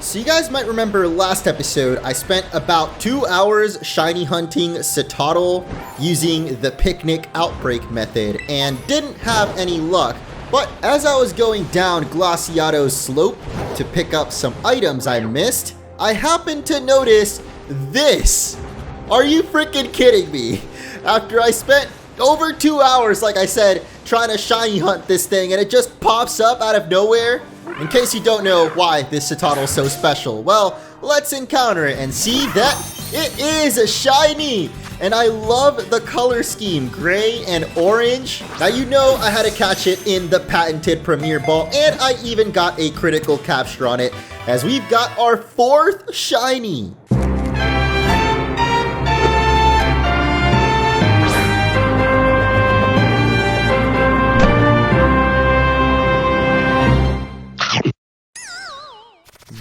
So you guys might remember last episode, I spent about 2 hours shiny hunting Citadel using the picnic outbreak method and didn't have any luck. But as I was going down Glaciato's slope to pick up some items I missed, I happened to notice this. Are you freaking kidding me? After I spent over 2 hours, like I said, trying to shiny hunt this thing and it just pops up out of nowhere. In case you don't know why this Citadel is so special, well, let's encounter it and see that it is a shiny. And I love the color scheme, gray and orange. Now you know I had to catch it in the patented Premier Ball, and I even got a critical capture on it, as we've got our 4th shiny.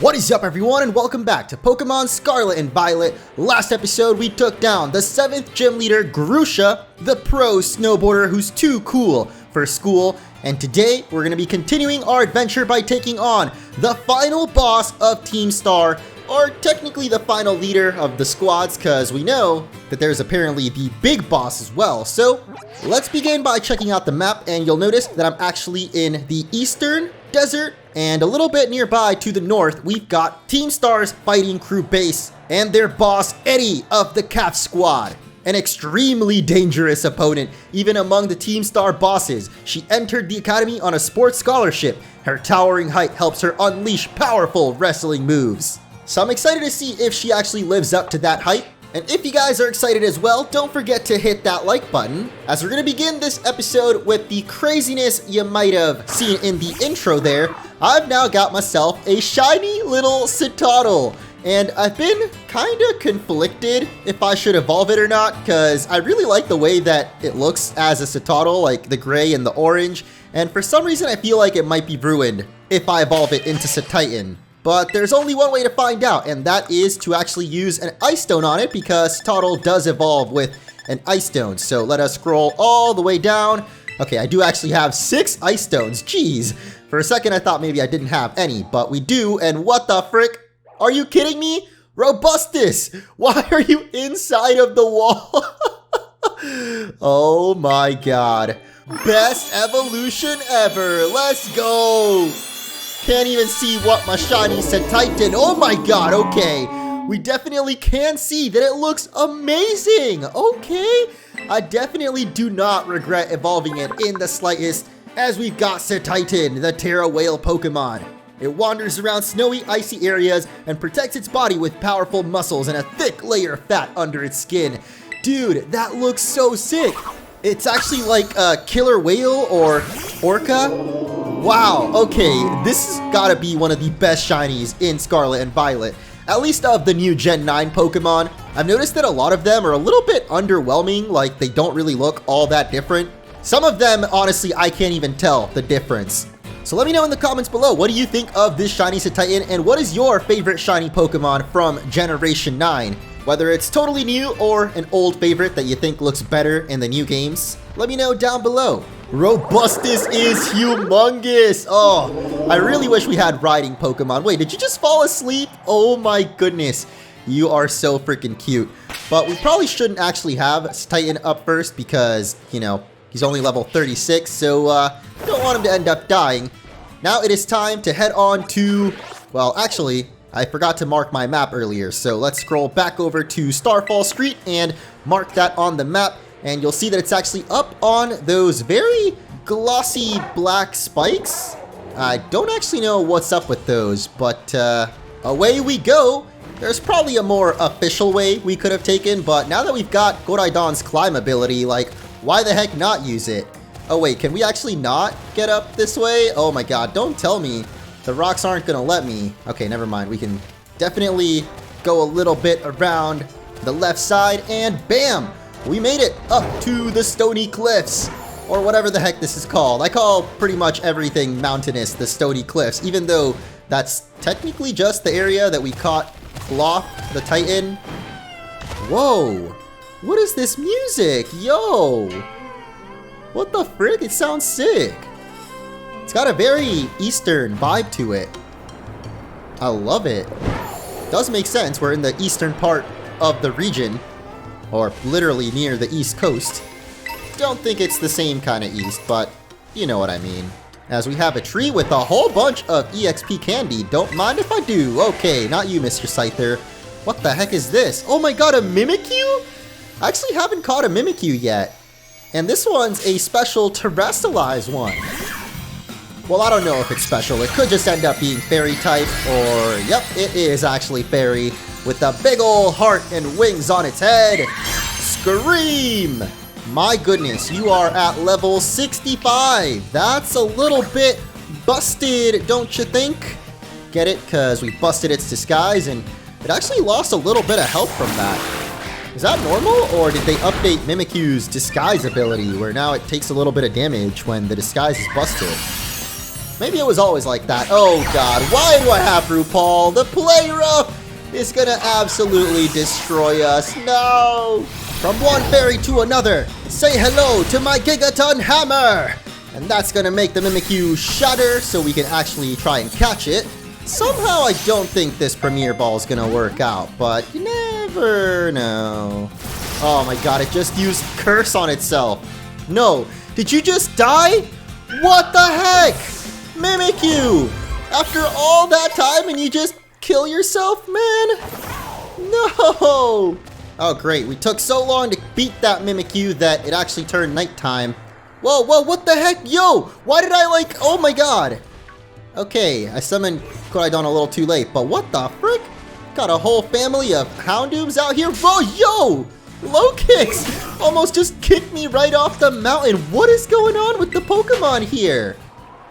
What is up, everyone, and welcome back to Pokemon Scarlet and Violet. Last episode, we took down the 7th gym leader, Grusha, the pro snowboarder who's too cool for school. And today, we're going to be continuing our adventure by taking on the final boss of Team Star, or technically the final leader of the squads, because we know that there's apparently the big boss as well. So let's begin by checking out the map, and you'll notice that I'm actually in the Eastern Desert, and a little bit nearby to the north, we've got Team Star's fighting crew base and their boss, Eddie of the Calf Squad. An extremely dangerous opponent, even among the Team Star bosses. She entered the academy on a sports scholarship. Her towering height helps her unleash powerful wrestling moves. So I'm excited to see if she actually lives up to that height. And if you guys are excited as well, don't forget to hit that like button, as we're going to begin this episode with the craziness you might have seen in the intro there. I've now got myself a shiny little Citadel, and I've been kind of conflicted if I should evolve it or not, because I really like the way that it looks as a Citadel, like the gray and the orange, and for some reason I feel like it might be ruined if I evolve it into Cititan. But there's only one way to find out, and that is to actually use an Ice Stone on it, because Citadel does evolve with an Ice Stone. So let us scroll all the way down. Okay, I do actually have 6 Ice Stones. Jeez. For a second, I thought maybe I didn't have any, but we do. And what the frick? Are you kidding me? Robustus! Why are you inside of the wall? Oh my god. Best evolution ever. Let's go. Can't even see what my shiny Cititan. Oh my god, okay. We definitely can see that it looks amazing. Okay. I definitely do not regret evolving it in the slightest, as we've got Cititan, the Terra Whale Pokemon. It wanders around snowy, icy areas and protects its body with powerful muscles and a thick layer of fat under its skin. Dude, that looks so sick. It's actually like a killer whale or orca. Wow, okay, this has gotta be one of the best shinies in Scarlet and Violet, at least of the new Gen 9 Pokemon. I've noticed that a lot of them are a little bit underwhelming, like they don't really look all that different. Some of them, honestly, I can't even tell the difference. So let me know in the comments below, what do you think of this shiny Cititan, and what is your favorite shiny Pokemon from Generation 9? Whether it's totally new or an old favorite that you think looks better in the new games, let me know down below. Robustus is humongous. Oh, I really wish we had riding Pokemon. Wait, did you just fall asleep? Oh my goodness. You are so freaking cute. But we probably shouldn't actually have Cititan up first because, you know, he's only level 36, so don't want him to end up dying. Now it is time to head on to, well, actually, I forgot to mark my map earlier, so let's scroll back over to Starfall Street and mark that on the map. And you'll see that it's actually up on those very glossy black spikes. I don't actually know what's up with those, but away we go. There's probably a more official way we could have taken, but now that we've got Goraidon's climb ability, like, why the heck not use it? Oh wait, can we actually not get up this way? Oh my god, don't tell me the rocks aren't gonna let me. Okay, never mind. We can definitely go a little bit around the left side, and bam! We made it up to the Stony Cliffs, or whatever the heck this is called. I call pretty much everything mountainous the Stony Cliffs, even though that's technically just the area that we caught Cloth, the Titan. Whoa, what is this music? Yo, what the frick? It sounds sick. It's got a very Eastern vibe to it. I love it. Does make sense. We're in the eastern part of the region, or literally near the east coast. Don't think it's the same kind of east, but you know what I mean. As we have a tree with a whole bunch of EXP candy. Don't mind if I do. Okay, not you, Mr. Scyther. What the heck is this? Oh my god, a Mimikyu? I actually haven't caught a Mimikyu yet. And this one's a special terrestrialized one. Well, I don't know if it's special. It could just end up being fairy type, or yep, it is actually fairy with a big ol' heart and wings on its head. Scream! My goodness, you are at level 65. That's a little bit busted, don't you think? Get it? Because we busted its disguise and it actually lost a little bit of health from that. Is that normal, or did they update Mimikyu's disguise ability where now it takes a little bit of damage when the disguise is busted? Maybe it was always like that. Oh god, why do I have RuPaul? The play rough is gonna absolutely destroy us. No! From one fairy to another, say hello to my Gigaton Hammer! And that's gonna make the Mimikyu shatter so we can actually try and catch it. Somehow I don't think this Premier Ball is gonna work out, but you never know. Oh my god, it just used Curse on itself. No, did you just die? What the heck? Mimikyu! After all that time and you just kill yourself, man? No! Oh great, we took so long to beat that Mimikyu that it actually turned nighttime. Whoa, whoa, what the heck? Yo, why did I oh my god. Okay, I summoned Koraidon a little too late, but what the frick? Got a whole family of Houndooms out here. Whoa, yo! Low kicks! Almost just kicked me right off the mountain. What is going on with the Pokemon here?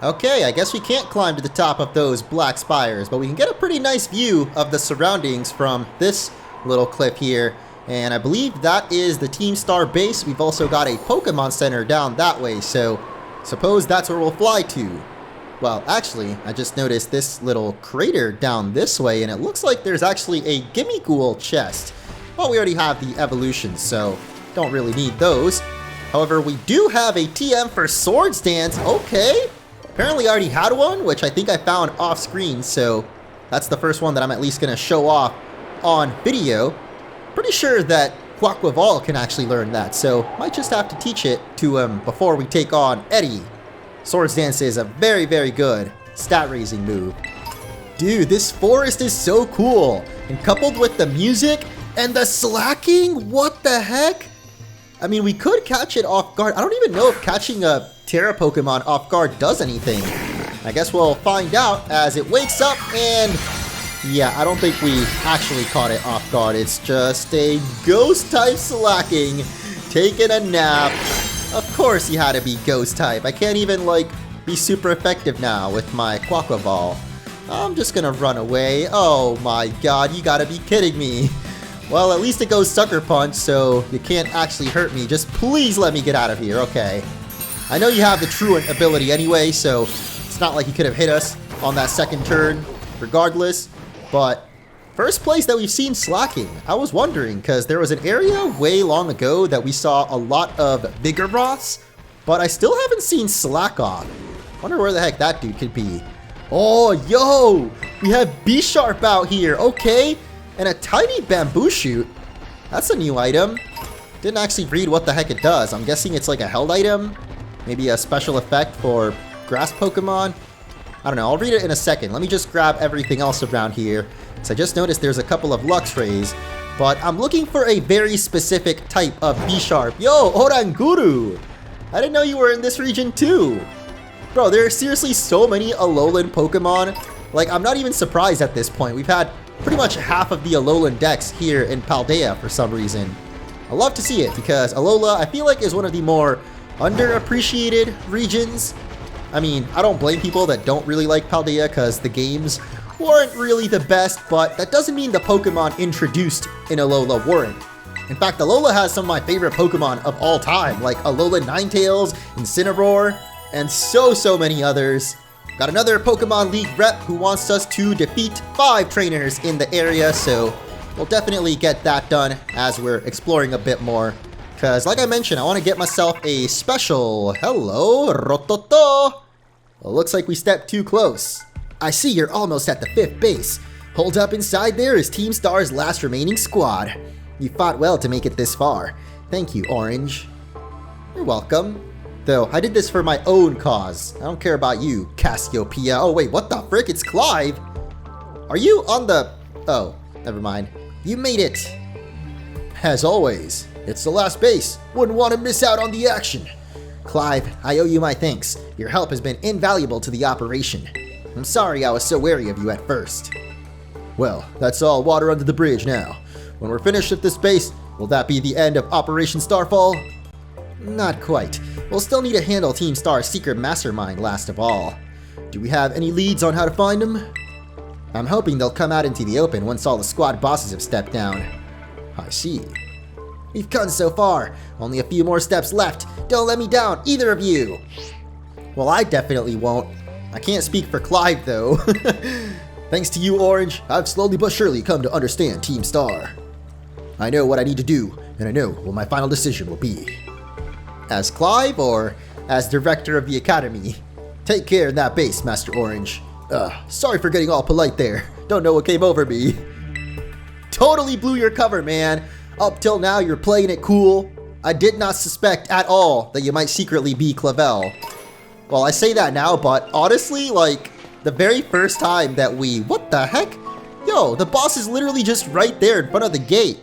Okay, I guess we can't climb to the top of those black spires, but we can get a pretty nice view of the surroundings from this little cliff here. And I believe that is the Team Star base. We've also got a Pokemon Center down that way, so suppose that's where we'll fly to. Well, actually, I just noticed this little crater down this way, and it looks like there's actually a Gimmighoul chest. Well, we already have the evolutions, so don't really need those. However, we do have a TM for Swords Dance. Okay. Apparently I already had one, which I think I found off screen, so that's the first one that I'm at least going to show off on video. Pretty sure that Quaquaval can actually learn that, so might just have to teach it to him before we take on Eddie. Swords Dance is a very, very good stat-raising move. Dude, this forest is so cool, and coupled with the music and the slacking, what the heck? I mean, we could catch it off guard. I don't even know if catching a Terra Pokemon off guard does anything. I guess we'll find out as it wakes up, and yeah, I don't think we actually caught it off guard. It's just a ghost type slacking, taking a nap. Of course you had to be ghost type. I can't even be super effective now with my Quaquaval. I'm just gonna run away. Oh my god, you gotta be kidding me. Well, at least it goes Sucker Punch, so you can't actually hurt me. Just please let me get out of here, okay. I know you have the Truant ability anyway, so it's not like you could have hit us on that second turn regardless. But first place that we've seen slacking. I was wondering, because there was an area way long ago that we saw a lot of Vigoroths, but I still haven't seen Slack off. Wonder where the heck that dude could be. Oh, yo! We have B-Sharp out here, okay. And a tiny bamboo shoot. That's a new item. Didn't actually read what the heck it does. I'm guessing it's like a held item. Maybe a special effect for grass Pokemon. I don't know. I'll read it in a second. Let me just grab everything else around here. So I just noticed there's a couple of Luxrays. But I'm looking for a very specific type of B-Sharp. Yo, Oranguru! I didn't know you were in this region too. Bro, there are seriously so many Alolan Pokemon. I'm not even surprised at this point. We've had pretty much half of the Alolan decks here in Paldea for some reason. I love to see it because Alola, I feel like, is one of the more underappreciated regions. I mean, I don't blame people that don't really like Paldea because the games weren't really the best, but that doesn't mean the Pokemon introduced in Alola weren't. In fact, Alola has some of my favorite Pokemon of all time, like Alolan Ninetales, Incineroar, and so many others. Got another Pokemon League rep who wants us to defeat 5 trainers in the area, so we'll definitely get that done as we're exploring a bit more. Because, like I mentioned, I want to get myself a special... Hello, Rototo! Well, looks like we stepped too close. I see you're almost at the 5th base. Hold up inside there is Team Star's last remaining squad. You fought well to make it this far. Thank you, Orange. You're welcome. Though, I did this for my own cause. I don't care about you, Cassiopeia. Oh wait, what the frick? It's Clive! Are you on the... Oh, never mind. You made it! As always, it's the last base. Wouldn't want to miss out on the action. Clive, I owe you my thanks. Your help has been invaluable to the operation. I'm sorry I was so wary of you at first. Well, that's all water under the bridge now. When we're finished at this base, will that be the end of Operation Starfall? Not quite. We'll still need to handle Team Star's secret mastermind last of all. Do we have any leads on how to find them? I'm hoping they'll come out into the open once all the squad bosses have stepped down. I see. We've come so far. Only a few more steps left. Don't let me down, either of you. Well, I definitely won't. I can't speak for Clive, though. Thanks to you, Orange, I've slowly but surely come to understand Team Star. I know what I need to do, and I know what my final decision will be. As Clive, or as Director of the Academy? Take care in that base, Master Orange. Sorry for getting all polite there. Don't know what came over me. Totally blew your cover, man. Up till now, you're playing it cool. I did not suspect at all that you might secretly be Clavel. Well, I say that now, but honestly, like, the very first time that we... What the heck? Yo, the boss is literally just right there in front of the gate.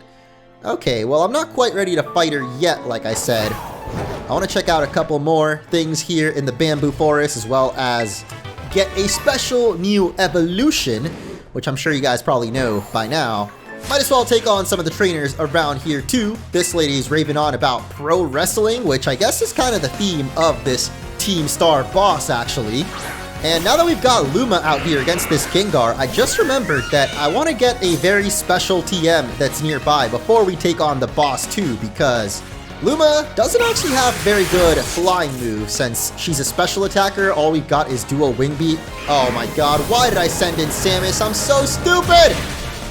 Okay, well, I'm not quite ready to fight her yet, like I said. I want to check out a couple more things here in the bamboo forest, as well as get a special new evolution, which I'm sure you guys probably know by now. Might as well take on some of the trainers around here too. This lady's raving on about pro wrestling, which I guess is kind of the theme of this Team Star boss, actually. And now that we've got Luma out here against this Gengar, I just remembered that I want to get a very special TM that's nearby before we take on the boss too, because Luma doesn't actually have very good flying moves since she's a special attacker. All we've got is dual wing beat. Oh my god, why did I send in Samus? I'm so stupid!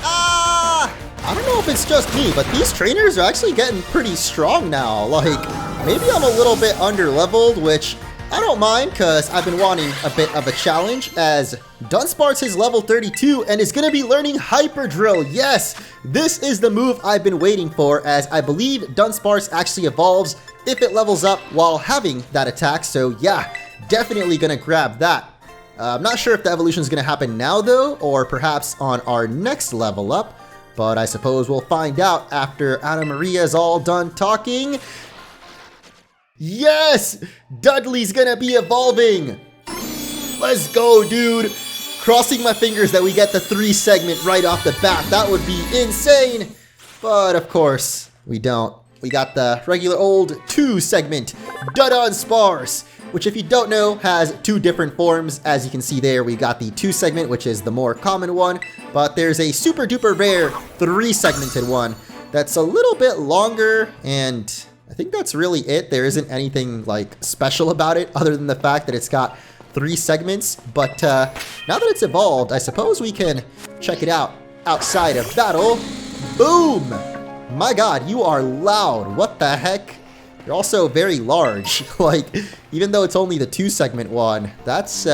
Ah! I don't know if it's just me, but these trainers are actually getting pretty strong now. Like, maybe I'm a little bit under-leveled, which I don't mind, because I've been wanting a bit of a challenge, as Dunsparce is level 32 and is going to be learning Hyper Drill. Yes, this is the move I've been waiting for, as I believe Dunsparce actually evolves if it levels up while having that attack. So yeah, definitely going to grab that. I'm not sure if the evolution is going to happen now though, or perhaps on our next level up, but I suppose we'll find out after Anna Maria is all done talking. Yes! Dudley's gonna be evolving! Let's go, dude! Crossing my fingers that we get the 3 segment right off the bat. That would be insane! But of course, we don't. We got the regular old 2 segment, Dunsparce, which if you don't know, has 2 different forms. As you can see there, we got the 2 segment, which is the more common one, but there's a super duper rare 3 segmented one that's a little bit longer, and I think that's really it. There isn't anything like special about it other than the fact that it's got 3 segments. But now that it's evolved, I suppose we can check it out outside of battle. Boom! My god, you are loud. What the heck? You're also very large. Like, even though it's only the 2 segment one, that's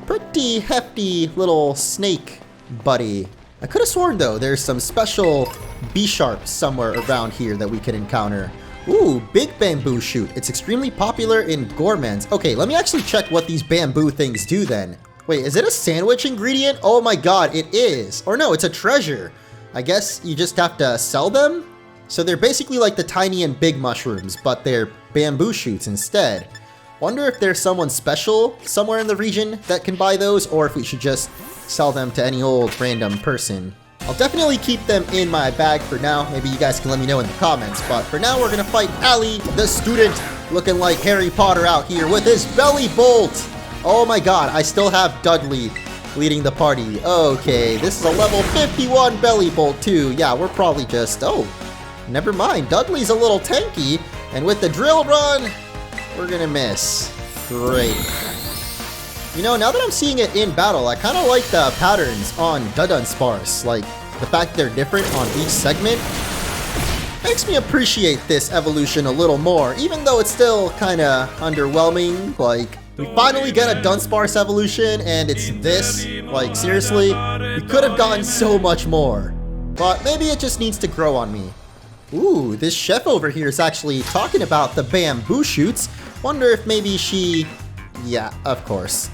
pretty hefty little snake buddy. I could have sworn though, there's some special B-sharps somewhere around here that we can encounter. Ooh, big bamboo shoot. It's extremely popular in gourmands. Okay, let me actually check what these bamboo things do then. Wait, is it a sandwich ingredient? Oh my god, it is. Or no, it's a treasure. I guess you just have to sell them? So they're basically like the tiny and big mushrooms, but they're bamboo shoots instead. Wonder if there's someone special somewhere in the region that can buy those, or if we should just sell them to any old random person. I'll definitely keep them in my bag for now. Maybe you guys can let me know in the comments. But for now, we're gonna fight Ali, the student, looking like Harry Potter out here with his belly bolt. Oh my god, I still have Dudley leading the party. Okay, this is a level 51 belly bolt too. Yeah, we're probably just... Oh, never mind. Dudley's a little tanky. And with the drill run, we're gonna miss. Great. You know, now that I'm seeing it in battle, I kind of like the patterns on Dunsparce. Like, the fact they're different on each segment makes me appreciate this evolution a little more, even though it's still kind of underwhelming. Like, we finally get a Dunsparce evolution, and it's this. Like, seriously, we could have gotten so much more. But maybe it just needs to grow on me. Ooh, this chef over here is actually talking about the bamboo shoots. Wonder if maybe she... Yeah, of course.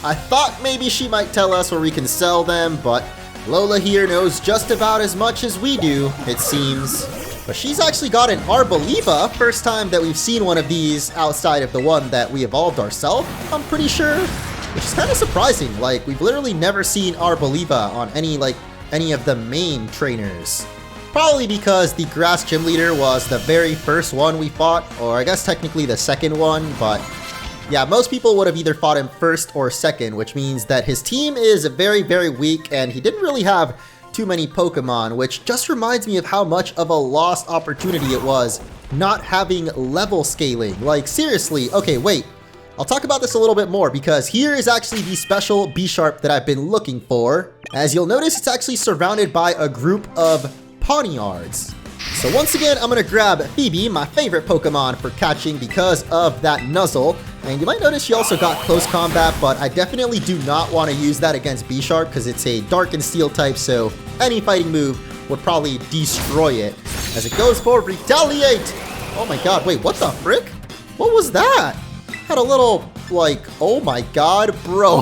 I thought maybe she might tell us where we can sell them, but Lola here knows just about as much as we do, it seems. But she's actually got an Arboliva, first time that we've seen one of these outside of the one that we evolved ourselves, I'm pretty sure. Which is kind of surprising, like, we've literally never seen Arboliva on any of the main trainers. Probably because the Grass Gym Leader was the very first one we fought, or I guess technically the second one, but yeah, most people would have either fought him first or second, which means that his team is very, very weak, and he didn't really have too many Pokemon, which just reminds me of how much of a lost opportunity it was not having level scaling. Like, seriously, okay, wait. I'll talk about this a little bit more because here is actually the special B-Sharp that I've been looking for. As you'll notice, it's actually surrounded by a group of Pawniards. So once again, I'm gonna grab Phoebe, my favorite Pokemon for catching because of that Nuzzle. And you might notice she also got Close Combat, but I definitely do not want to use that against B-Sharp because it's a Dark and Steel type, so any fighting move would probably destroy it. As it goes for Retaliate! Oh my god, wait, what the frick? What was that? Had a little, like, oh my god, bro.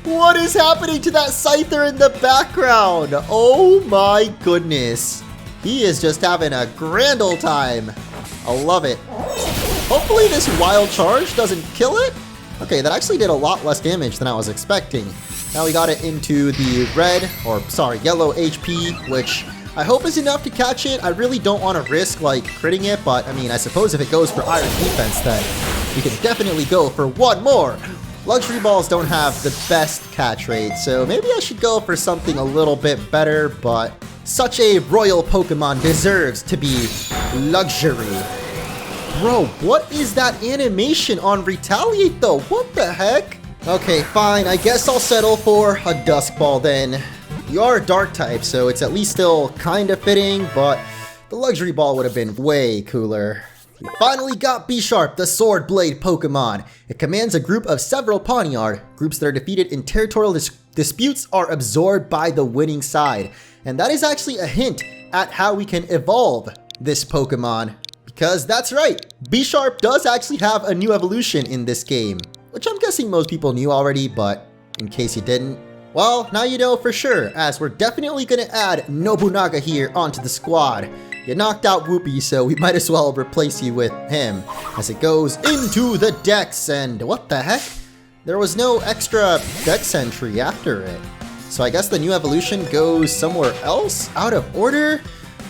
What is happening to that Scyther in the background? Oh my goodness. He is just having a grand old time. I love it. Hopefully this Wild Charge doesn't kill it. Okay, that actually did a lot less damage than I was expecting. Now we got it into the yellow HP, which I hope is enough to catch it. I really don't want to risk, like, critting it, but I mean, I suppose if it goes for Iron Defense, then we can definitely go for one more. Luxury Balls don't have the best catch rate, so maybe I should go for something a little bit better, but such a royal Pokemon deserves to be luxury. Bro, what is that animation on Retaliate though? What the heck? Okay, fine, I guess I'll settle for a Dusk Ball then. You are a Dark type, so it's at least still kind of fitting, but the Luxury Ball would have been way cooler. We finally got B-Sharp, the Sword Blade Pokemon. It commands a group of several Pawniard. Groups that are defeated in territorial disputes are absorbed by the winning side. And that is actually a hint at how we can evolve this Pokemon. Because that's right, B-Sharp does actually have a new evolution in this game. Which I'm guessing most people knew already, but in case you didn't, well, now you know for sure, as we're definitely gonna add Nobunaga here onto the squad. You knocked out Whoopi, so we might as well replace you with him. As it goes into the Dex, and what the heck? There was no extra Dex entry after it. So I guess the new evolution goes somewhere else? Out of order?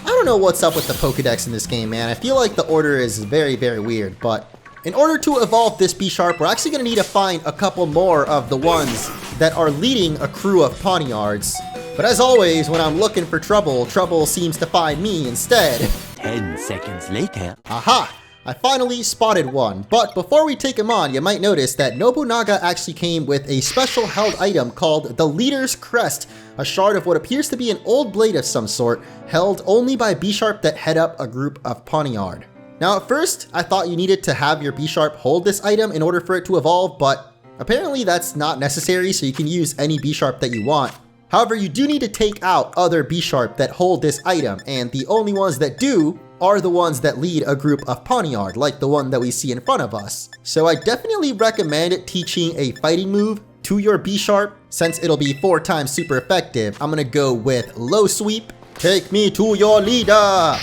I don't know what's up with the Pokedex in this game, man. I feel like the order is very, very weird, but in order to evolve this B-Sharp, we're actually going to need to find a couple more of the ones that are leading a crew of Pawniards. But as always, when I'm looking for trouble, trouble seems to find me instead. 10 seconds later. Aha! I finally spotted one, but before we take him on, you might notice that Nobunaga actually came with a special held item called the Leader's Crest, a shard of what appears to be an old blade of some sort, held only by B-Sharp that head up a group of Pawniard. Now at first, I thought you needed to have your B-Sharp hold this item in order for it to evolve, but apparently that's not necessary, so you can use any B-Sharp that you want. However, you do need to take out other B-Sharp that hold this item, and the only ones that do are the ones that lead a group of Pawniard, like the one that we see in front of us. So I definitely recommend teaching a fighting move to your B-Sharp. Since it'll be 4 times super effective, I'm gonna go with Low Sweep. Take me to your leader!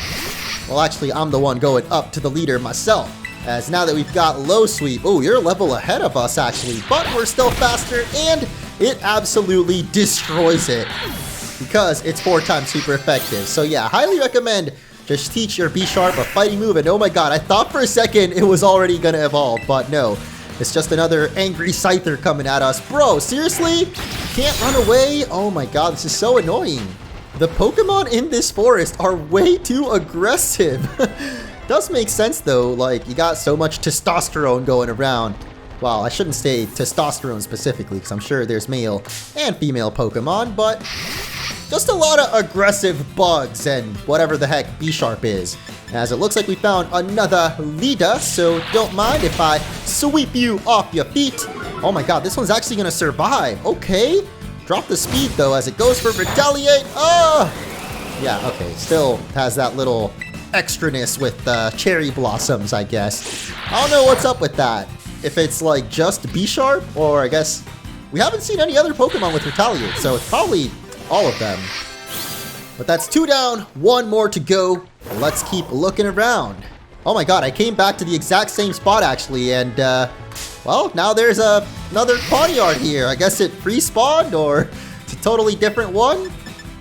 Well, actually, I'm the one going up to the leader myself. As now that we've got Low Sweep, oh, you're a level ahead of us actually, but we're still faster and it absolutely destroys it because it's 4 times super effective. So yeah, highly recommend just teach your B-Sharp a fighting move, and oh my god, I thought for a second it was already gonna evolve, but no. It's just another angry Scyther coming at us. Bro, seriously? Can't run away? Oh my god, this is so annoying. The Pokemon in this forest are way too aggressive. Does make sense though, like you got so much testosterone going around. Well, I shouldn't say testosterone specifically because I'm sure there's male and female Pokemon, but just a lot of aggressive bugs and whatever the heck B-Sharp is. As it looks like we found another leader, so don't mind if I sweep you off your feet. Oh my god, this one's actually gonna survive. Okay. Drop the speed though as it goes for Retaliate. Oh! Yeah, okay. Still has that little extraness with cherry blossoms, I guess. I don't know what's up with that. If it's like just B-Sharp, or I guess we haven't seen any other Pokemon with Retaliate, so it's probably all of them. But that's 2 down, 1 more to go. Let's keep looking around. Oh my god, I came back to the exact same spot actually, and well, now there's another Pawniard here. I guess it respawned, or it's a totally different one.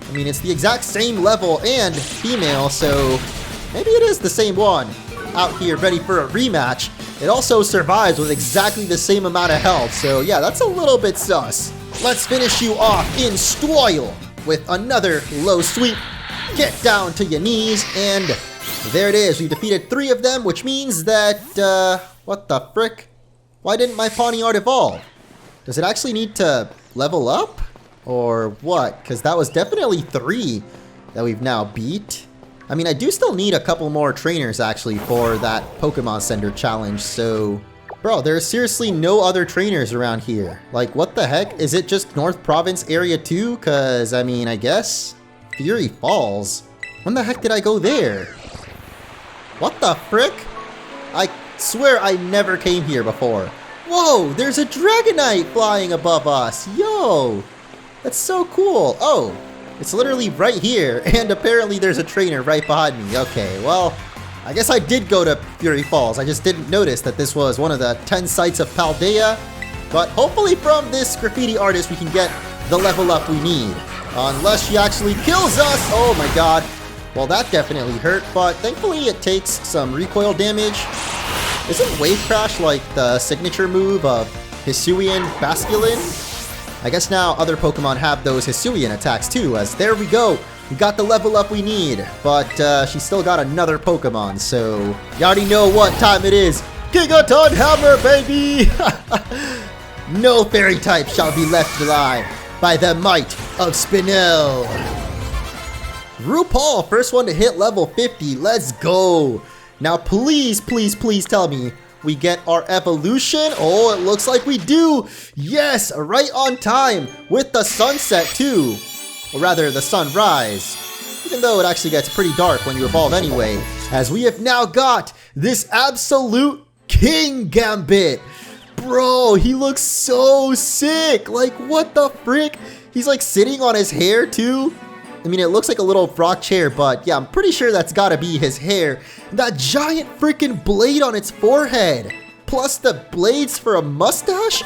I mean, it's the exact same level and female, so maybe it is the same one. Out here ready for a rematch. It also survives with exactly the same amount of health, so yeah, that's a little bit sus. Let's finish you off in style with another low sweep. Get down to your knees, and there it is. We defeated 3 of them, which means that, what the frick? Why didn't my Pawniard evolve? Does it actually need to level up? Or what? Because that was definitely 3 that we've now beat. I mean, I do still need a couple more trainers, actually, for that Pokemon Center challenge, so... Bro, there's seriously no other trainers around here. Like, what the heck? Is it just North Province Area 2? Because, I mean, I guess... Fury Falls? When the heck did I go there? What the frick? I swear I never came here before. Whoa, there's a Dragonite flying above us. Yo, that's so cool. Oh, it's literally right here. And apparently there's a trainer right behind me. Okay, well, I guess I did go to Fury Falls. I just didn't notice that this was one of the 10 sites of Paldea. But hopefully from this graffiti artist, we can get the level up we need. Unless she actually kills us. Oh my god. Well, that definitely hurt, but thankfully it takes some recoil damage. Isn't Wave Crash like the signature move of Hisuian Basculin? I guess now other Pokemon have those Hisuian attacks too, as there we go. We got the level up we need, but she's still got another Pokemon, so you already know what time it is. Gigaton Hammer, baby! No fairy type shall be left alive by the might of Spinel. RuPaul, first one to hit level 50. Let's go. Now, please, please, please tell me we get our evolution. Oh, it looks like we do. Yes, right on time with the sunset too. Or rather, the sunrise. Even though it actually gets pretty dark when you evolve anyway. As we have now got this absolute Kingambit. Bro, he looks so sick. Like, what the frick? He's like sitting on his hair too. I mean, it looks like a little rock chair, but yeah, I'm pretty sure that's gotta be his hair. That giant freaking blade on its forehead, plus the blades for a mustache?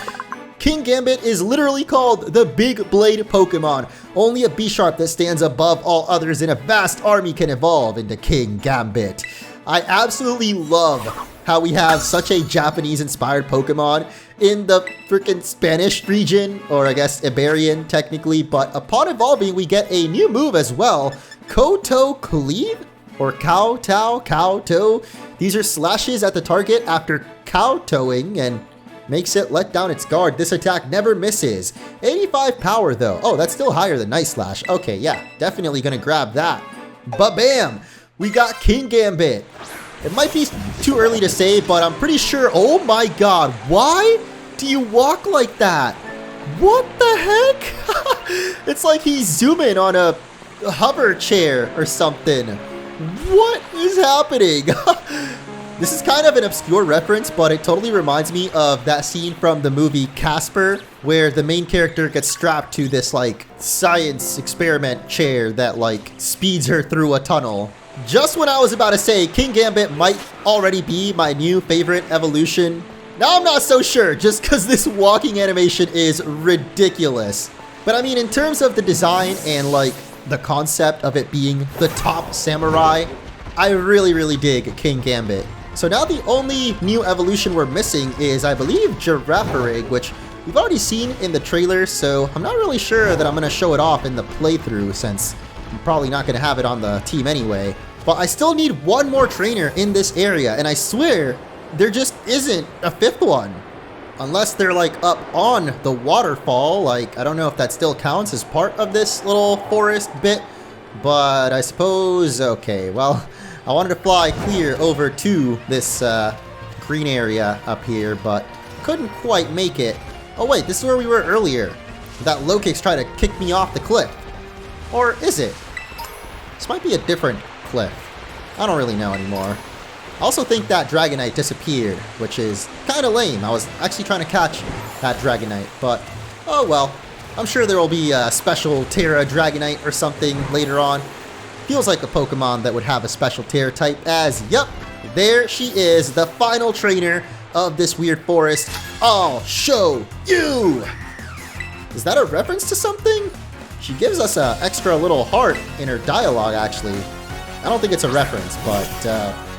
Kingambit is literally called the Big Blade Pokemon. Only a B-Sharp that stands above all others in a vast army can evolve into Kingambit. I absolutely love how we have such a Japanese-inspired Pokemon in the freaking Spanish region, or I guess Iberian technically, but upon evolving, we get a new move as well, Koto Cleave, or Kowtow. These are slashes at the target after kowtowing and makes it let down its guard. This attack never misses. 85 power though. Oh, that's still higher than Night Slash. Okay, yeah, definitely gonna grab that. But bam, we got Kingambit. It might be too early to say, but I'm pretty sure. Oh my god, why do you walk like that? What the heck? It's like he's zooming on a hover chair or something. What is happening? This is kind of an obscure reference, but it totally reminds me of that scene from the movie Casper, where the main character gets strapped to this like science experiment chair that like speeds her through a tunnel. Just when I was about to say Kingambit might already be my new favorite evolution, now I'm not so sure, just because this walking animation is ridiculous. But I mean, in terms of the design and like the concept of it being the top samurai, I really dig Kingambit. So now the only new evolution we're missing is, I believe, Girafarig, which we've already seen in the trailer, so I'm not really sure that I'm going to show it off in the playthrough, since I'm probably not going to have it on the team anyway. But I still need one more trainer in this area, and I swear there just isn't a 5th one. Unless they're like up on the waterfall, like I don't know if that still counts as part of this little forest bit, but I suppose, okay, well, I wanted to fly clear over to this green area up here, but couldn't quite make it. Oh wait, this is where we were earlier. That low kick's trying to kick me off the cliff. Or is it? This might be a different cliff. I don't really know anymore. I also think that Dragonite disappeared, which is kind of lame. I was actually trying to catch that Dragonite, but oh well. I'm sure there will be a special Terra Dragonite or something later on. Feels like a Pokemon that would have a special Terra type as, yep, there she is, the final trainer of this weird forest. I'll show you! Is that a reference to something? She gives us an extra little heart in her dialogue, actually. I don't think it's a reference, but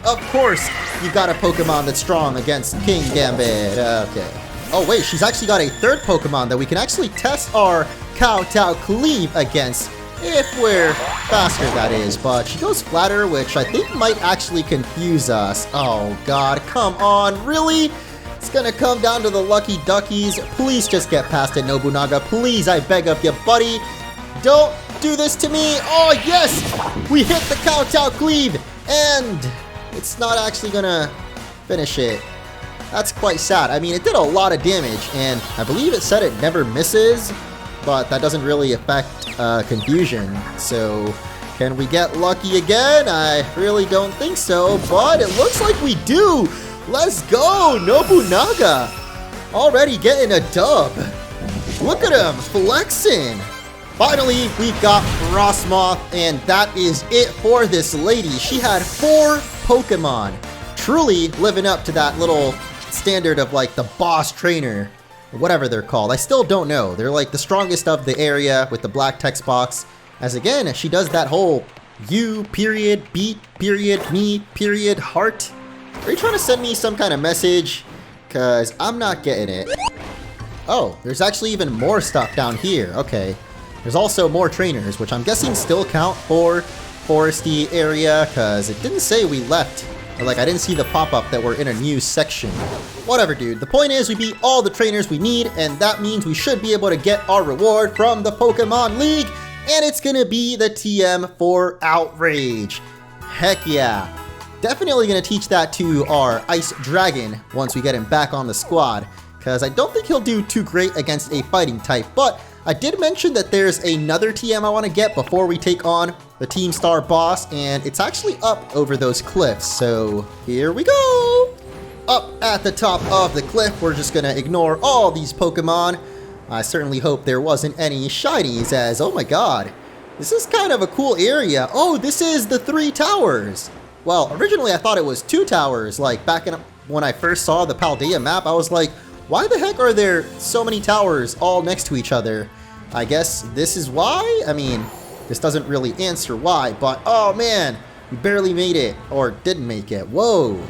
of course, you got a Pokemon that's strong against Kingambit. Okay. Oh wait, she's actually got a third Pokemon that we can actually test our Kowtow Cleave against, if we're faster, that is. But she goes flatter, which I think might actually confuse us. Oh god, come on, really? It's gonna come down to the Lucky Duckies. Please just get past it, Nobunaga. Please, I beg of you, buddy. Don't do this to me. Oh yes, we hit the Kowtow Cleave, and it's not actually gonna finish it. That's quite sad. I mean, it did a lot of damage, and I believe it said it never misses, but that doesn't really affect confusion. So, can we get lucky again? I really don't think so, but it looks like we do. Let's go, Nobunaga. Already getting a dub. Look at him, flexing. Finally, we got Frostmoth, and that is it for this lady. She had 4 Pokemon. Truly living up to that little standard of like the boss trainer, whatever they're called. I still don't know. They're like the strongest of the area with the black text box. As again, she does that whole you period beat period me period heart. Are you trying to send me some kind of message? Cause I'm not getting it. Oh, there's actually even more stuff down here. Okay. There's also more trainers, which I'm guessing still count for foresty area, cause it didn't say we left. Like, I didn't see the pop-up that we're in a new section. Whatever, dude. The point is, we beat all the trainers we need, and that means we should be able to get our reward from the Pokemon League, and it's gonna be the TM for Outrage. Heck yeah. Definitely gonna teach that to our Ice Dragon once we get him back on the squad, because I don't think he'll do too great against a fighting type, but I did mention that there's another TM I want to get before we take on the Team Star boss, and it's actually up over those cliffs, so here we go! Up at the top of the cliff, we're just gonna ignore all these Pokemon. I certainly hope there wasn't any shinies, as, oh my god, this is kind of a cool area. Oh, this is the 3 towers! Well, originally I thought it was 2 towers, like back when I first saw the Paldea map, I was like, why the heck are there so many towers all next to each other? I guess this is why? I mean, this doesn't really answer why, but oh man, we barely made it, or didn't make it. Whoa,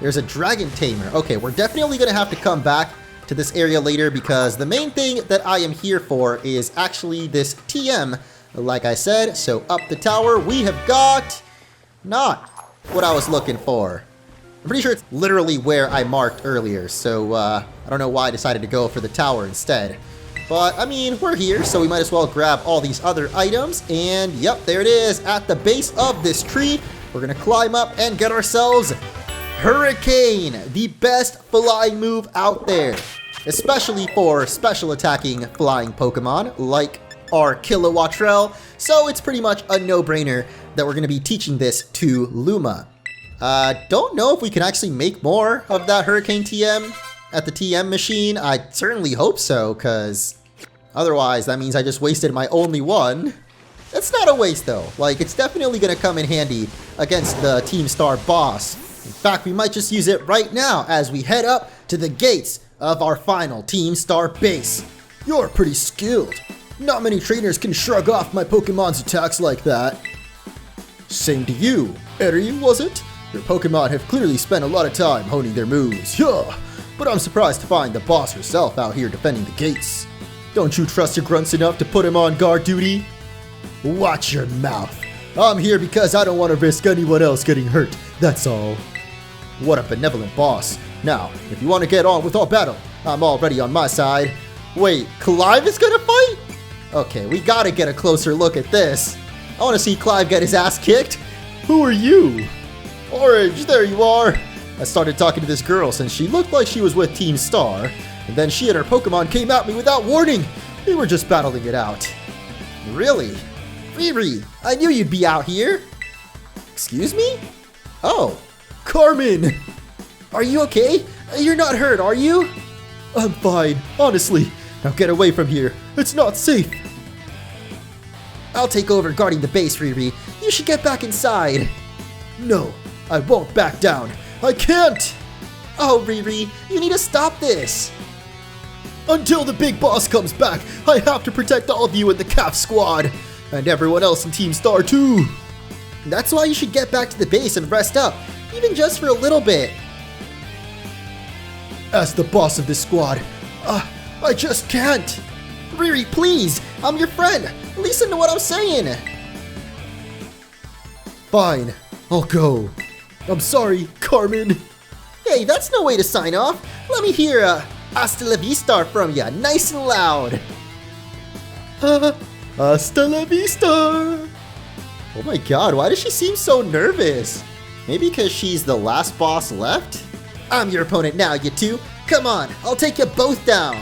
there's a Dragon Tamer. Okay, we're definitely gonna have to come back to this area later because the main thing that I am here for is actually this TM, like I said. So up the tower, we have got not what I was looking for. I'm pretty sure it's literally where I marked earlier, so I don't know why I decided to go for the tower instead. But, I mean, we're here, so we might as well grab all these other items, and yep, there it is, at the base of this tree. We're gonna climb up and get ourselves Hurricane, the best flying move out there, especially for special attacking flying Pokemon, like our Kilowattrel, so it's pretty much a no-brainer that we're gonna be teaching this to Luma. Don't know if we can actually make more of that Hurricane TM at the TM machine. I certainly hope so, because otherwise that means I just wasted my only one. It's not a waste though. Like, it's definitely going to come in handy against the Team Star boss. In fact, we might just use it right now as we head up to the gates of our final Team Star base. You're pretty skilled. Not many trainers can shrug off my Pokemon's attacks like that. Same to you, Eri, was it? Your Pokemon have clearly spent a lot of time honing their moves, yeah, but I'm surprised to find the boss herself out here defending the gates. Don't you trust your grunts enough to put him on guard duty? Watch your mouth. I'm here because I don't want to risk anyone else getting hurt, that's all. What a benevolent boss. Now, if you want to get on with our battle, I'm already on my side. Wait, Clive is gonna fight? Okay, we gotta get a closer look at this. I want to see Clive get his ass kicked. Who are you? Orange, there you are. I started talking to this girl since she looked like she was with Team Star. And then she and her Pokemon came at me without warning. We were just battling it out. Really? Riri, I knew you'd be out here. Excuse me? Oh, Carmen! Are you okay? You're not hurt, are you? I'm fine, honestly. Now get away from here. It's not safe. I'll take over guarding the base, Riri. You should get back inside. No, I won't back down. I can't! Oh, Riri, you need to stop this. Until the big boss comes back, I have to protect all of you in the CAF squad. And everyone else in Team Star too. That's why you should get back to the base and rest up, even just for a little bit. As the boss of this squad, I just can't. Riri, please, I'm your friend. Listen to what I'm saying. Fine, I'll go. I'm sorry, Carmen. Hey, that's no way to sign off. Let me hear hasta la vista from ya, nice and loud. Hasta la vista. Oh my god, why does she seem so nervous? Maybe because she's the last boss left? I'm your opponent now, you two. Come on, I'll take you both down.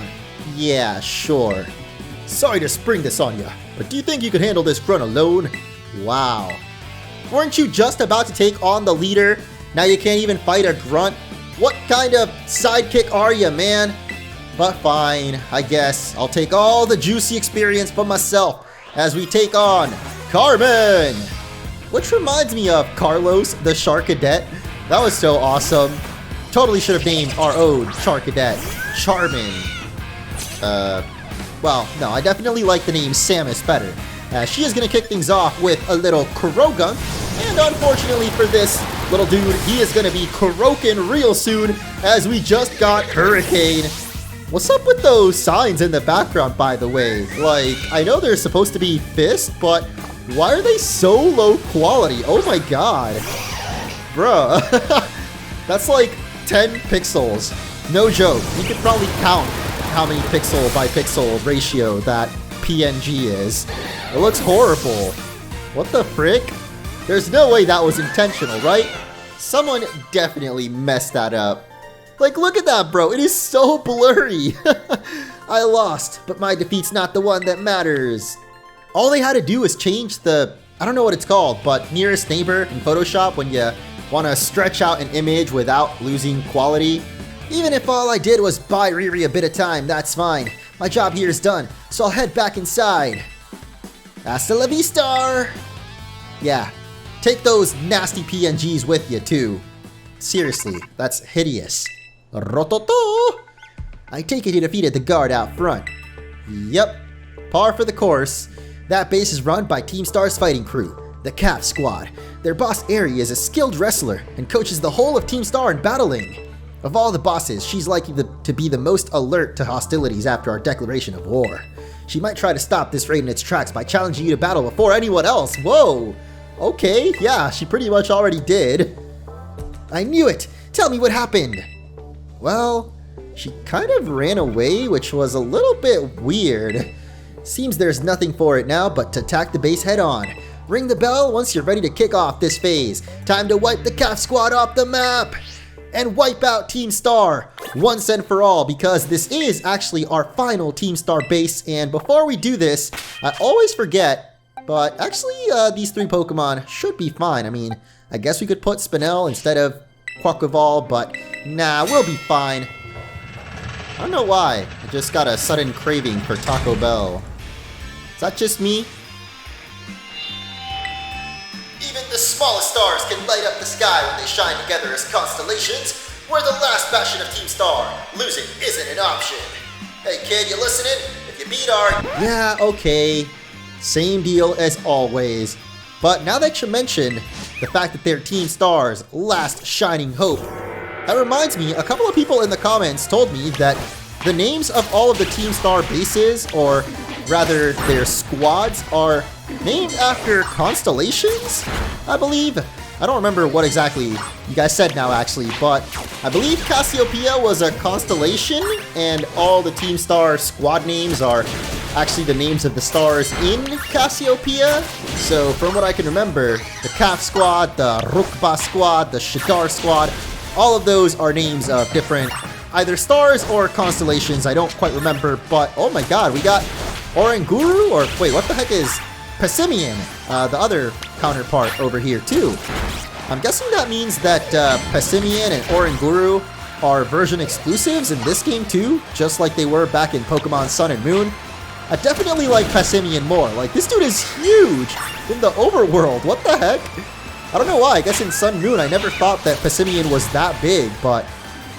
Yeah, sure. Sorry to spring this on ya, but do you think you could handle this grunt alone? Wow. Weren't you just about to take on the leader? Now you can't even fight a grunt? What kind of sidekick are you, man? But fine, I guess I'll take all the juicy experience for myself as we take on Carmen! Which reminds me of Carlos, the Shark Cadet. That was so awesome. Totally should have named our own Shark Cadet Charmin. Well, no, I definitely like the name Samus better. She is going to kick things off with a little Kuroga. And unfortunately for this little dude, he is going to be Kuroken real soon as we just got Hurricane. What's up with those signs in the background, by the way? Like, I know they're supposed to be fist, but why are they so low quality? Oh my god. Bruh. That's like 10 pixels. No joke. You could probably count how many pixel by pixel ratio that PNG is. It looks horrible. What the frick? There's no way that was intentional, right? Someone definitely messed that up. Like, look at that, bro. It is so blurry. I lost, but my defeat's not the one that matters. All they had to do was change the, I don't know what it's called, but nearest neighbor in Photoshop when you want to stretch out an image without losing quality. Even if all I did was buy Riri a bit of time, that's fine. My job here is done, so I'll head back inside. Hasta la vista! Yeah, take those nasty PNGs with you too. Seriously, that's hideous. Rototo! I take it you defeated the guard out front. Yep, par for the course. That base is run by Team Star's fighting crew, the CAF squad. Their boss Aerie is a skilled wrestler and coaches the whole of Team Star in battling. Of all the bosses, she's likely to be the most alert to hostilities after our declaration of war. She might try to stop this raid in its tracks by challenging you to battle before anyone else. Whoa! Okay, yeah, she pretty much already did. I knew it! Tell me what happened! Well, she kind of ran away, which was a little bit weird. Seems there's nothing for it now but to attack the base head on. Ring the bell once you're ready to kick off this phase. Time to wipe the CAF squad off the map! And wipe out Team Star once and for all, because this is actually our final Team Star base. And before we do this, I always forget, but actually these three Pokemon should be fine. I mean, I guess we could put Spinel instead of Quaquaval, but nah, we'll be fine. I don't know why, I just got a sudden craving for Taco Bell. Is that just me? Even the smallest stars can light up the sky when they shine together as constellations. We're the last bastion of Team Star. Losing isn't an option. Hey kid, you listening? If you beat our... Yeah, okay. Same deal as always. But now that you mention the fact that they're Team Star's last shining hope, that reminds me, a couple of people in the comments told me that the names of all of the Team Star bases, or rather their squads, are named after constellations, I believe. I don't remember what exactly you guys said now actually, but I believe Cassiopeia was a constellation, and all the Team Star squad names are actually the names of the stars in Cassiopeia. So from what I can remember, the CAF squad, the Rukba squad, the Shadar squad, all of those are names of different either stars or constellations. I don't quite remember, but oh my god, we got Oranguru, or wait, what the heck is Passimian, the other counterpart over here too. I'm guessing that means that Passimian and Oranguru are version exclusives in this game too, just like they were back in Pokemon Sun and Moon. I definitely like Passimian more. Like, this dude is huge in the overworld. What the heck? I don't know why. I guess in Sun and Moon I never thought that Passimian was that big, but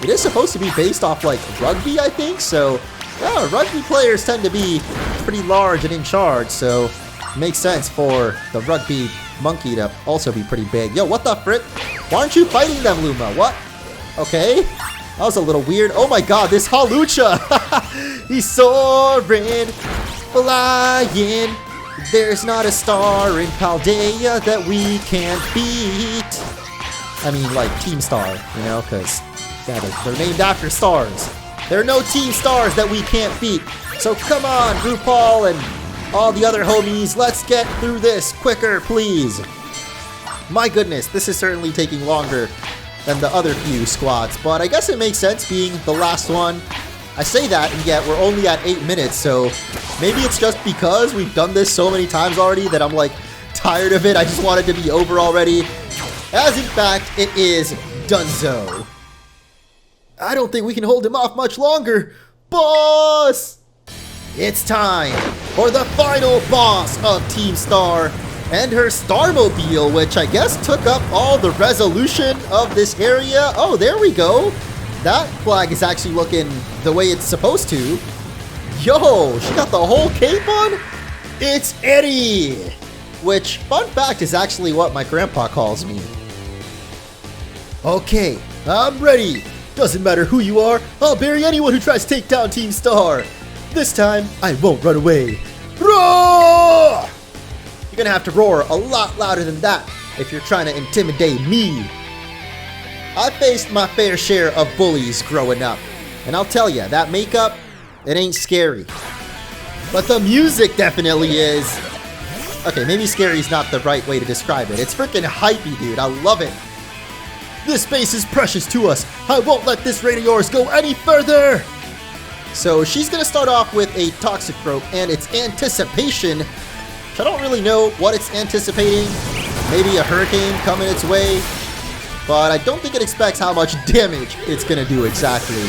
it is supposed to be based off like rugby, I think. So yeah, rugby players tend to be pretty large and in charge, so it makes sense for the rugby monkey to also be pretty big. Yo, what the frick? Why aren't you fighting them, Luma? What? Okay, that was a little weird. Oh my god, this Halucha! He's soaring, flying. There's not a star in Paldea that we can't beat. I mean, like, Team Star, you know, because they're named after stars. There are no Team Stars that we can't beat. So come on, RuPaul and all the other homies, let's get through this quicker, please. My goodness, this is certainly taking longer than the other few squads, but I guess it makes sense being the last one. I say that, and yet we're only at 8 minutes, so maybe it's just because we've done this so many times already that I'm like tired of it. I just want it to be over already. As in fact, it is donezo. I don't think we can hold him off much longer. Boss! It's time for the final boss of Team Star and her Starmobile, which I guess took up all the resolution of this area. Oh, there we go. That flag is actually looking the way it's supposed to. Yo, she got the whole cape on? It's Eddie! Which, fun fact, is actually what my grandpa calls me. Okay, I'm ready. Doesn't matter who you are, I'll bury anyone who tries to take down Team Star. This time, I won't run away. Roar! You're gonna have to roar a lot louder than that if you're trying to intimidate me. I faced my fair share of bullies growing up, and I'll tell you, that makeup, it ain't scary. But the music definitely is. Okay, maybe scary is not the right way to describe it. It's freaking hypey, dude. I love it. This space is precious to us. I won't let this raid of yours go any further. So she's gonna start off with a Toxicroak and its anticipation, which I don't really know what it's anticipating. Maybe a hurricane coming its way, but I don't think it expects how much damage it's gonna do exactly.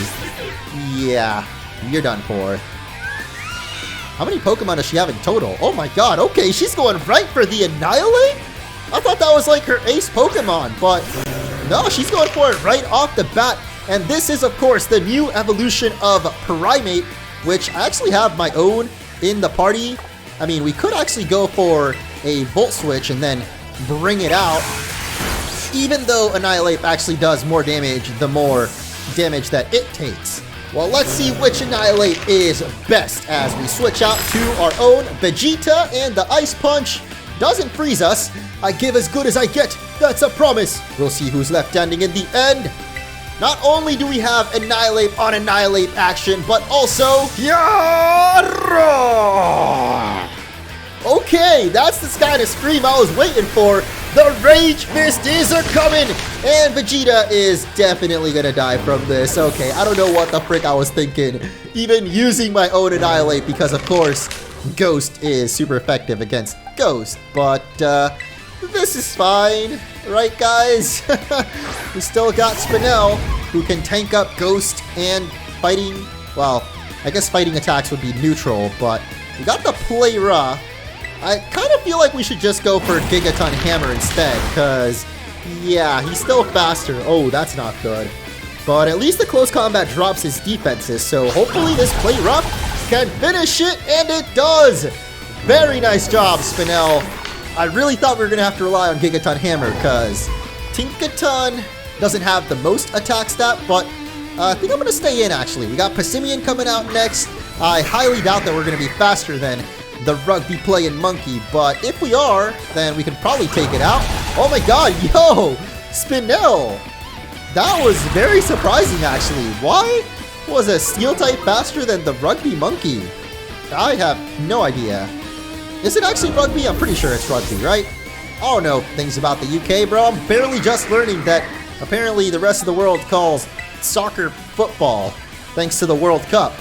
Yeah, you're done for. How many Pokemon does she have in total? Oh my god, okay, she's going right for the Annihilape? I thought that was like her ace Pokemon, but no, she's going for it right off the bat. And this is, of course, the new evolution of Primate, which I actually have my own in the party. I mean, we could actually go for a Volt Switch and then bring it out, even though Annihilape actually does more damage the more damage that it takes. Well, let's see which Annihilape is best as we switch out to our own Vegeta, and the Ice Punch doesn't freeze us. I give as good as I get, that's a promise. We'll see who's left standing in the end. Not only do we have Annihilape on Annihilape action, but also Yarra! Okay, that's the kind of scream I was waiting for. The Rage Fist is a-coming, and Vegeta is definitely gonna die from this. Okay, I don't know what the frick I was thinking, even using my own Annihilape, because of course, Ghost is super effective against Ghost, but this is fine, right guys? We still got Spinel, who can tank up Ghost and fighting, well, I guess fighting attacks would be neutral, but we got the Playra. I kind of feel like we should just go for Gigaton Hammer instead, because, yeah, he's still faster. Oh, that's not good. But at least the close combat drops his defenses, so hopefully this Playra can finish it, and it does! Very nice job, Spinel. I really thought we were going to have to rely on Gigaton Hammer, because Tinkaton doesn't have the most attack stat, but I think I'm going to stay in, actually. We got Passimian coming out next. I highly doubt that we're going to be faster than the rugby playing monkey, but if we are, then we can probably take it out. Oh my god, yo! Spinel! That was very surprising, actually. Why was a steel type faster than the rugby monkey? I have no idea. Is it actually rugby? I'm pretty sure it's rugby, right? I don't know things about the UK, bro. I'm barely just learning that apparently the rest of the world calls soccer football thanks to the World Cup,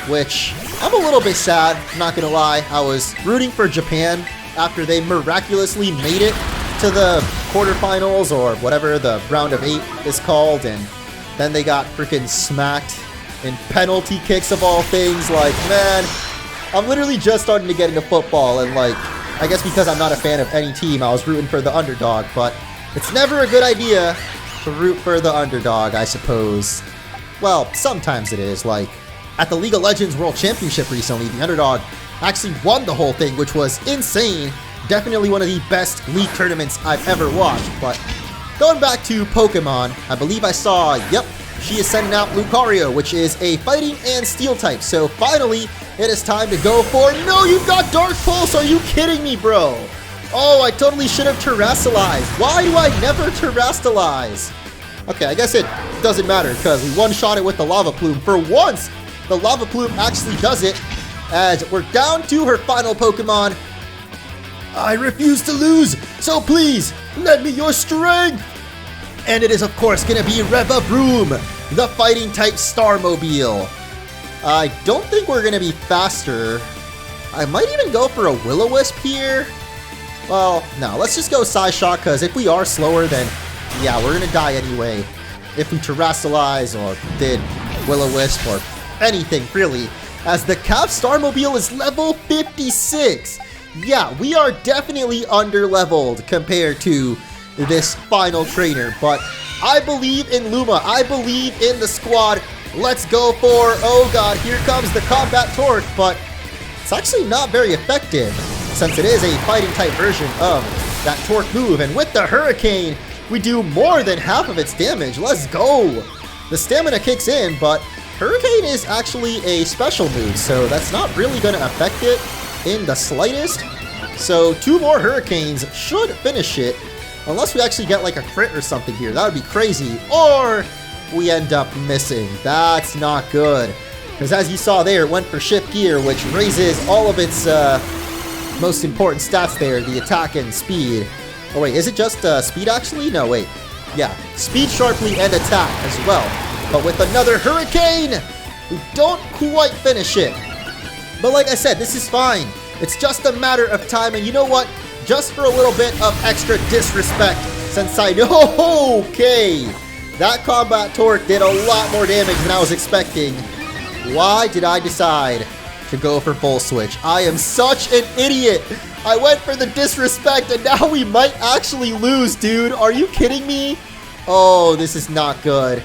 which I'm a little bit sad, not gonna lie. I was rooting for Japan after they miraculously made it to the quarterfinals or whatever the round of 8 is called, and then they got freaking smacked in penalty kicks of all things. Like, man, I'm literally just starting to get into football, and like, I guess because I'm not a fan of any team, I was rooting for the underdog, but it's never a good idea to root for the underdog, I suppose. Well, sometimes it is. Like, at the League of Legends World Championship recently, the underdog actually won the whole thing, which was insane. Definitely one of the best league tournaments I've ever watched. But going back to Pokemon, I believe I saw, yep, she is sending out Lucario, which is a fighting and steel type. So finally, it is time to go for... No, you've got Dark Pulse! Are you kidding me, bro? Oh, I totally should have Terrastalized. Why do I never Terrastalize? Okay, I guess it doesn't matter because we one-shot it with the Lava Plume. For once, the Lava Plume actually does it, as we're down to her final Pokemon. I refuse to lose, so please, lend me your strength! And it is, of course, going to be Revavroom, the fighting-type Starmobile. I don't think we're going to be faster. I might even go for a Will-O-Wisp here. Well, no, let's just go Psyshock, because if we are slower, then yeah, we're going to die anyway. If we Terrastalize or did Will-O-Wisp or anything, really. As the Cap Starmobile is level 56. Yeah, we are definitely under-leveled compared to this final trainer, but I believe in Luma. I believe in the squad. Let's go for, oh god, here comes the Combat Torque, but it's actually not very effective since it is a fighting type version of that Torque move. And with the Hurricane, we do more than half of its damage. Let's go. The stamina kicks in, but Hurricane is actually a special move, so that's not really going to affect it in the slightest. So 2 more Hurricanes should finish it, unless we actually get like a crit or something here. That would be crazy. Or we end up missing. That's not good. Because as you saw there, it went for Shift Gear, which raises all of its most important stats there, the attack and speed. Oh wait, is it just speed actually? No, wait. Yeah, speed sharply and attack as well. But with another Hurricane, we don't quite finish it. But like I said, this is fine. It's just a matter of time, and you know what? Just for a little bit of extra disrespect, since I know, okay, that Combat Torque did a lot more damage than I was expecting. Why did I decide to go for Full Switch? I am such an idiot. I went for the disrespect, and now we might actually lose, dude. Are you kidding me? Oh, this is not good.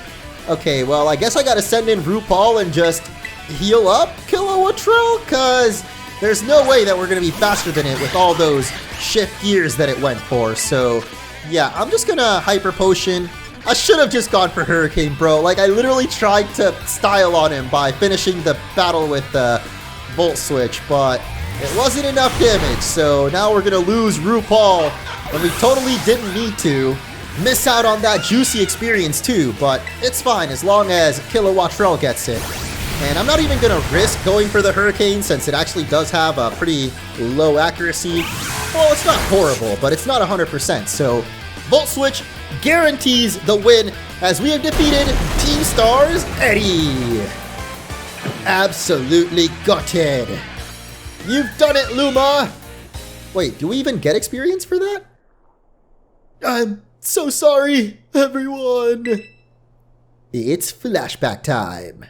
Okay, well, I guess I gotta send in RuPaul and just heal up Kilowattrell, because there's no way that we're going to be faster than it with all those shift gears that it went for. So, yeah, I'm just going to Hyper Potion. I should have just gone for Hurricane, bro. Like, I literally tried to style on him by finishing the battle with the Volt Switch, but it wasn't enough damage. So, now we're going to lose RuPaul, and we totally didn't need to. Miss out on that juicy experience, too, but it's fine as long as Kilowattrell gets it. And I'm not even going to risk going for the Hurricane since it actually does have a pretty low accuracy. Well, it's not horrible, but it's not 100%. So, Volt Switch guarantees the win as we have defeated Team Star's Eddie. Absolutely gutted. You've done it, Luma. Wait, do we even get experience for that? I'm so sorry, everyone. It's flashback time.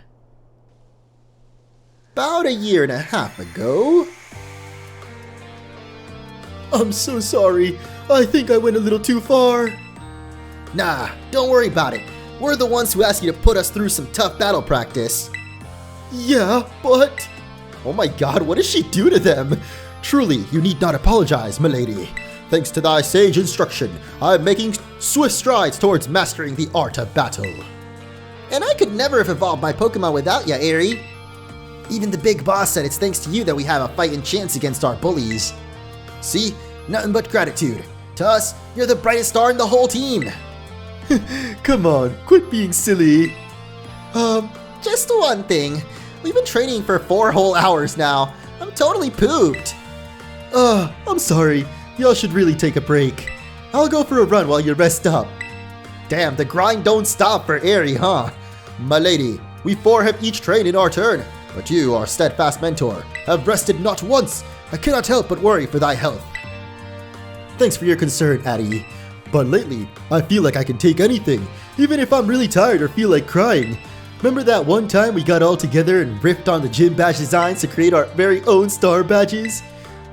About a year and a half ago. I'm so sorry. I think I went a little too far. Nah, don't worry about it. We're the ones who asked you to put us through some tough battle practice. Yeah, but... Oh my god, what does she do to them? Truly, you need not apologize, milady. Thanks to thy sage instruction, I am making swift strides towards mastering the art of battle. And I could never have evolved my Pokemon without ya, Aerie. Even the big boss said it's thanks to you that we have a fighting chance against our bullies. See? Nothing but gratitude. To us, you're the brightest star in the whole team. Come on, quit being silly. Just one thing. We've been training for 4 whole hours now. I'm totally pooped. I'm sorry. Y'all should really take a break. I'll go for a run while you rest up. Damn, the grind don't stop for Aerie, huh? My lady, we four have each trained in our turn, but you, our steadfast mentor, have rested not once. I cannot help but worry for thy health. Thanks for your concern, Addie. But lately, I feel like I can take anything, even if I'm really tired or feel like crying. Remember that one time we got all together and riffed on the gym badge designs to create our very own star badges?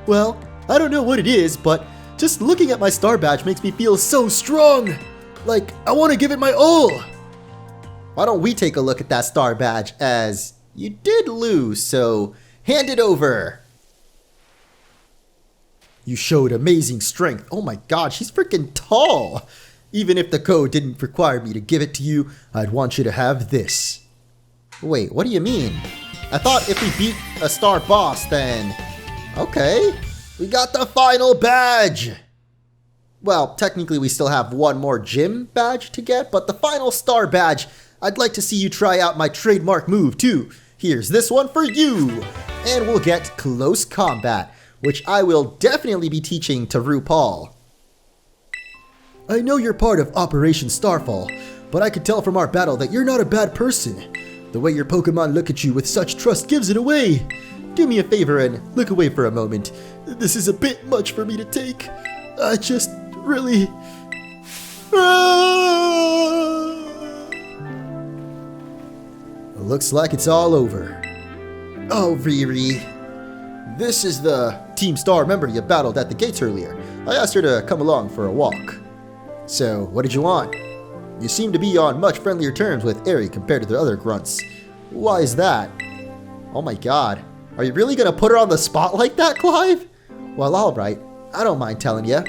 Well, I don't know what it is, but just looking at my star badge makes me feel so strong. Like, I want to give it my all. Why don't we take a look at that star badge, as you did lose, so hand it over. You showed amazing strength. Oh my god, she's freaking tall. Even if the code didn't require me to give it to you, I'd want you to have this. Wait, what do you mean? I thought if we beat a star boss, then... Okay, we got the final badge. Well, technically we still have one more gym badge to get, but the final star badge, I'd like to see you try out my trademark move too. Here's this one for you. And we'll get close combat, which I will definitely be teaching to RuPaul. I know you're part of Operation Starfall, but I could tell from our battle that you're not a bad person. The way your Pokemon look at you with such trust gives it away. Do me a favor and look away for a moment. This is a bit much for me to take. I just really... Looks like it's all over. Oh, Riri. This is the Team Star member you battled at the gates earlier. I asked her to come along for a walk. So, what did you want? You seem to be on much friendlier terms with Eri compared to the other grunts. Why is that? Oh my god. Are you really gonna put her on the spot like that, Clive? Well, alright. I don't mind telling you.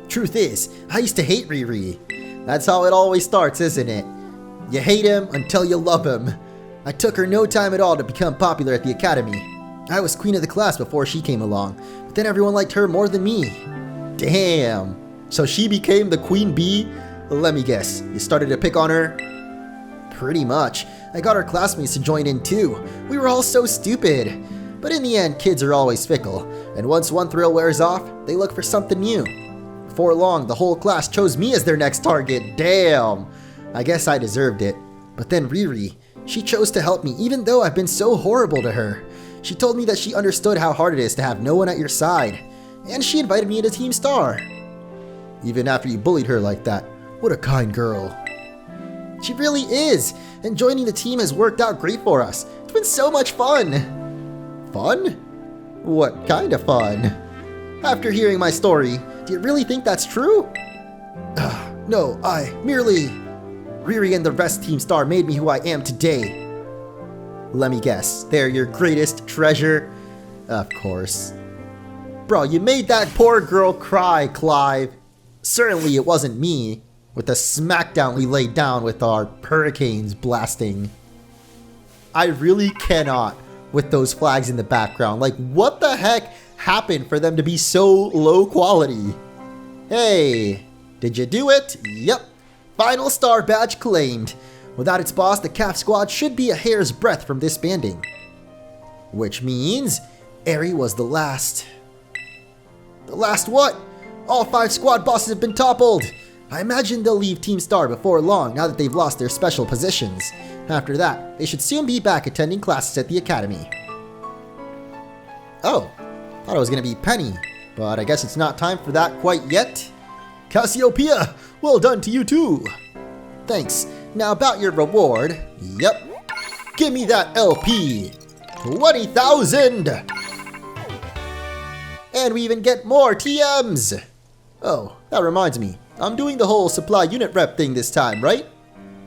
Truth is, I used to hate Riri. That's how it always starts, isn't it? You hate him until you love him. I took her no time at all to become popular at the academy. I was queen of the class before she came along, but then everyone liked her more than me. Damn. So she became the queen bee? Let me guess, you started to pick on her? Pretty much. I got our classmates to join in too. We were all so stupid. But in the end, kids are always fickle, and once one thrill wears off, they look for something new. Before long, the whole class chose me as their next target. Damn. I guess I deserved it. But then Riri, she chose to help me even though I've been so horrible to her. She told me that she understood how hard it is to have no one at your side. And she invited me into Team Star. Even after you bullied her like that. What a kind girl. She really is. And joining the team has worked out great for us. It's been so much fun. Fun? What kind of fun? After hearing my story, do you really think that's true? No, I merely... Riri and the rest Team Star made me who I am today. Let me guess, they're your greatest treasure? Of course. Bro, you made that poor girl cry, Clive. Certainly it wasn't me, with the smackdown we laid down with our hurricanes blasting. I really cannot with those flags in the background. Like, what the heck happened for them to be so low quality? Hey, did you do it? Yep. Final star badge claimed. Without its boss, the CAF squad should be a hair's breadth from disbanding. Which means Eri was the last. The last what? All 5 squad bosses have been toppled. I imagine they'll leave Team Star before long now that they've lost their special positions. After that, they should soon be back attending classes at the academy. Oh, thought it was gonna be Penny, but I guess it's not time for that quite yet. Cassiopeia, well done to you too. Thanks. Now about your reward. Yep. Give me that LP. 20,000. And we even get more TMs. Oh, that reminds me. I'm doing the whole supply unit rep thing this time, right?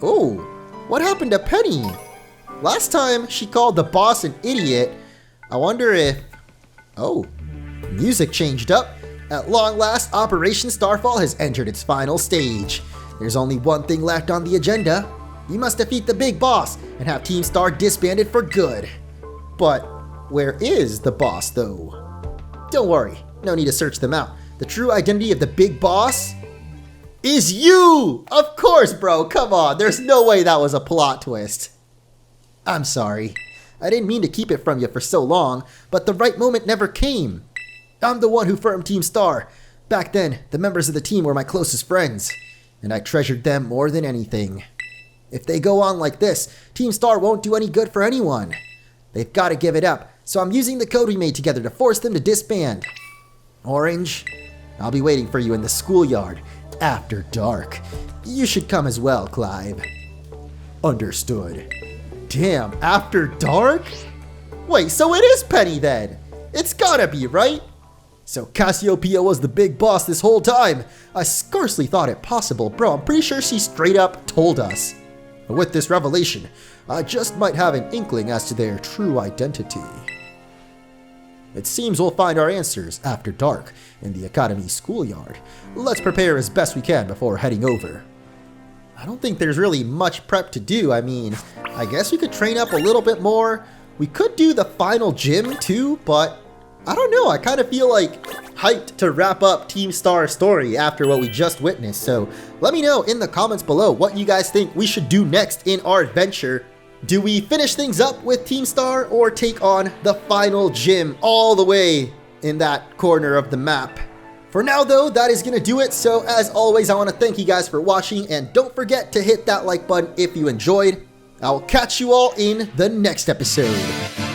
Oh, what happened to Penny? Last time she called the boss an idiot. I wonder if... Oh, music changed up. At long last, Operation Starfall has entered its final stage. There's only one thing left on the agenda. You must defeat the big boss and have Team Star disbanded for good. But where is the boss though? Don't worry, no need to search them out. The true identity of the big boss is you! Of course, bro, come on. There's no way that was a plot twist. I'm sorry. I didn't mean to keep it from you for so long, but the right moment never came. I'm the one who formed Team Star. Back then, the members of the team were my closest friends, and I treasured them more than anything. If they go on like this, Team Star won't do any good for anyone. They've got to give it up, so I'm using the code we made together to force them to disband. Orange, I'll be waiting for you in the schoolyard after dark. You should come as well, Clive. Understood. Damn, after dark? Wait, so it is Penny then? It's gotta be, right? So Cassiopeia was the big boss this whole time. I scarcely thought it possible, bro. I'm pretty sure she straight up told us. But with this revelation, I just might have an inkling as to their true identity. It seems we'll find our answers after dark in the Academy schoolyard. Let's prepare as best we can before heading over. I don't think there's really much prep to do. I mean, I guess we could train up a little bit more. We could do the final gym too, but I don't know. I kind of feel like hyped to wrap up Team Star's story after what we just witnessed. So let me know in the comments below what you guys think we should do next in our adventure. Do we finish things up with Team Star or take on the final gym all the way in that corner of the map? For now though, that is going to do it. So as always, I want to thank you guys for watching, and don't forget to hit that like button if you enjoyed. I will catch you all in the next episode.